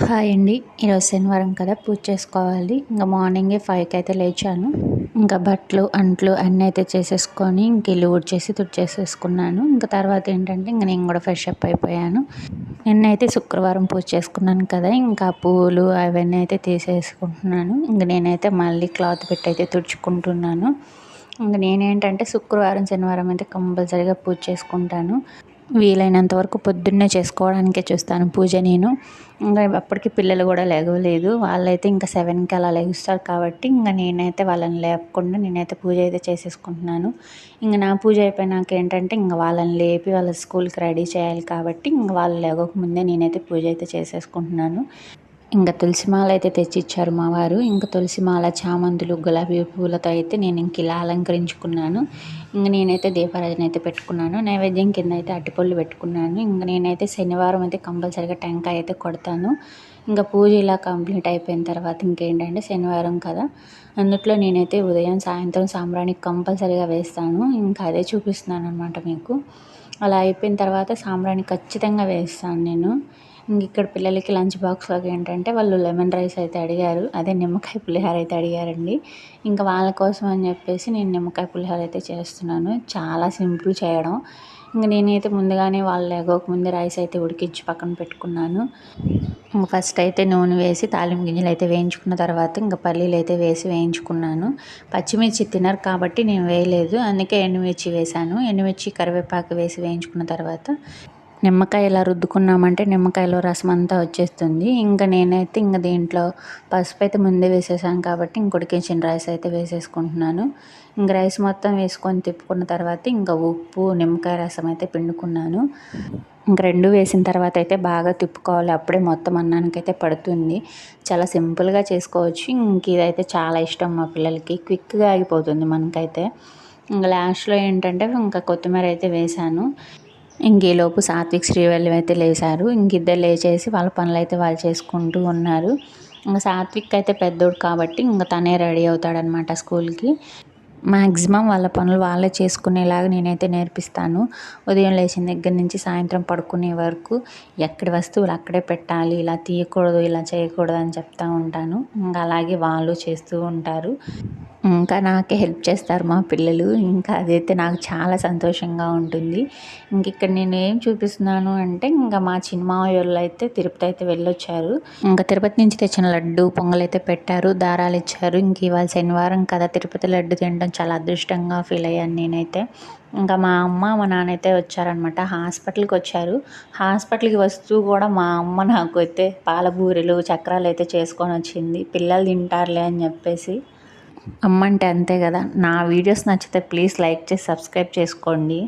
Hi అండి. ఈరోజు శనివారం కదా, పూజ చేసుకోవాలి. ఇంకా మార్నింగే 5కి అయితే లేచాను. ఇంకా బట్టలు అంట్లు అన్నీ అయితే చేసేసుకొని ఇంక ఇల్లు ఊడ్చేసి తుడిచేసేసుకున్నాను. ఇంకా తర్వాత ఏంటంటే ఇంక నేను కూడా ఫ్రెష్ అప్ అయిపోయాను. నిన్నైతే శుక్రవారం పూజ చేసుకున్నాను కదా, ఇంకా పూలు అవన్నీ అయితే తీసేసుకుంటున్నాను. ఇంక నేనైతే మళ్ళీ క్లాత్ పెట్టి అయితే తుడుచుకుంటున్నాను. ఇంక నేనేంటంటే శుక్రవారం శనివారం అయితే కంపల్సరీగా పూజ చేసుకుంటాను. వీలైనంత వరకు పొద్దున్నే చేసుకోవడానికే చూస్తాను పూజ నేను. ఇంకా అప్పటికి పిల్లలు కూడా లేగలేదు. వాళ్ళైతే ఇంకా 7కి అలా లెగుస్తారు కాబట్టి ఇంకా నేనైతే వాళ్ళని లేపకుండా నేనైతే పూజ అయితే చేసేసుకుంటున్నాను. ఇంక నా పూజ అయిపోయినాక ఏంటంటే ఇంక వాళ్ళని లేపి వాళ్ళ స్కూల్కి రెడీ చేయాలి కాబట్టి ఇంక వాళ్ళు లేవకముందే నేనైతే పూజ అయితే చేసేసుకుంటున్నాను. ఇంకా తులసి మాల అయితే తెచ్చిచ్చారు మా వారు. ఇంకా తులసి మాల, చామంతులు, గులాబీ పూలతో అయితే నేను ఇంక ఇలా అలంకరించుకున్నాను. ఇంక నేనైతే దీపారాధన అయితే పెట్టుకున్నాను. నైవేద్యం కింద అయితే అరటిపళ్ళు పెట్టుకున్నాను. ఇంక నేనైతే శనివారం అయితే కంపల్సరీగా టెంకాయ అయితే కొడతాను. ఇంకా పూజ ఇలా కంప్లీట్ అయిపోయిన తర్వాత ఇంకేంటంటే శనివారం కదా, అందుట్లో నేనైతే ఉదయం సాయంత్రం సాంబ్రాణి కంపల్సరీగా వేస్తాను. ఇంకా అదే చూపిస్తున్నాను అనమాట మీకు. అలా అయిపోయిన తర్వాత సాంబ్రాణి ఖచ్చితంగా వేస్తాను నేను. ఇంక ఇక్కడ పిల్లలకి లంచ్ బాక్స్లోకి ఏంటంటే వాళ్ళు లెమన్ రైస్ అయితే అడిగారు. అదే నిమ్మకాయ పులిహోర అయితే అడిగారండి. ఇంకా వాళ్ళ కోసం అని చెప్పేసి నేను నిమ్మకాయ పులిహోర అయితే చేస్తున్నాను. చాలా సింపుల్ చేయడం. ఇంక నేనైతే ముందుగానే వాళ్ళు లేగకముందే రైస్ అయితే ఉడికించి పక్కన పెట్టుకున్నాను. ఫస్ట్ అయితే నూనె వేసి తాలింపు గింజలు అయితే వేయించుకున్న తర్వాత ఇంకా పల్లీలు అయితే వేసి వేయించుకున్నాను. పచ్చిమిర్చి తినరు కాబట్టి నేను వేయలేదు, అందుకే ఎండుమిర్చి వేశాను. ఎండుమిర్చి కరివేపాకు వేసి వేయించుకున్న తర్వాత నిమ్మకాయ ఇలా రుద్దుకున్నామంటే నిమ్మకాయలో రసం అంతా వచ్చేస్తుంది. ఇంకా నేనైతే ఇంక దీంట్లో పసుపు అయితే ముందే వేసేసాను కాబట్టి ఇంక ఉడికించిన రైస్ అయితే వేసేసుకుంటున్నాను. ఇంక రైస్ మొత్తం వేసుకొని తిప్పుకున్న తర్వాత ఇంకా ఉప్పు, నిమ్మకాయ రసం అయితే పిండుకున్నాను. ఇంక రెండు వేసిన తర్వాత అయితే బాగా తిప్పుకోవాలి, అప్పుడే మొత్తం అన్నానికైతే పడుతుంది. చాలా సింపుల్గా చేసుకోవచ్చు. ఇంక ఇదైతే చాలా ఇష్టం మా పిల్లలకి, క్విక్గా అయిపోతుంది మనకైతే. ఇంకా లాస్ట్లో ఏంటంటే ఇంకా కొత్తిమీర అయితే వేశాను. ఇంక ఈలోపు సాత్విక్, శ్రీవల్లి అయితే లేచారు. ఇంక ఇద్దరు లేచేసి వాళ్ళ పనులు అయితే వాళ్ళు చేసుకుంటూ ఉన్నారు. ఇంకా సాత్విక్ అయితే పెద్దోడు కాబట్టి ఇంకా తనే రెడీ అవుతాడనమాట స్కూల్కి. మ్యాక్సిమం వాళ్ళ పనులు వాళ్ళే చేసుకునేలాగా నేనైతే నేర్పిస్తాను. ఉదయం లేచిన దగ్గర నుంచి సాయంత్రం పడుకునే వరకు ఎక్కడి వస్తువులు అక్కడే పెట్టాలి, ఇలా తీయకూడదు, ఇలా చేయకూడదు అని చెప్తూ ఉంటాను. ఇంకా అలాగే వాళ్ళు చేస్తూ ఉంటారు. ఇంకా నాకే హెల్ప్ చేస్తారు మా పిల్లలు. ఇంకా అదైతే నాకు చాలా సంతోషంగా ఉంటుంది. ఇంక ఇక్కడ నేను ఏం చూపిస్తున్నాను అంటే ఇంకా మా చిన్నమావయ్య వాళ్ళు అయితే తిరుపతి అయితే వెళ్ళొచ్చారు. ఇంకా తిరుపతి నుంచి తెచ్చిన లడ్డు పొంగల్ అయితే పెట్టారు, దారాలు ఇచ్చారు. ఇంక ఇవాళ శనివారం కదా, తిరుపతి లడ్డు తినడం చాలా అదృష్టంగా ఫీల్ అయ్యాను నేనైతే. ఇంకా మా అమ్మ మా నాన్న అయితే వచ్చారనమాట, హాస్పిటల్కి వచ్చారు. హాస్పిటల్కి వస్తూ కూడా మా అమ్మ నాకు అయితే పాలబూరెలు, చక్రాలు అయితే చేసుకొని వచ్చింది, పిల్లలు తింటారులే అని చెప్పేసి. అమ్మ అంటే అంతే కదా. నా వీడియోస్ నచ్చితే ప్లీజ్ లైక్ చేసి సబ్స్క్రైబ్ చేసుకోండి.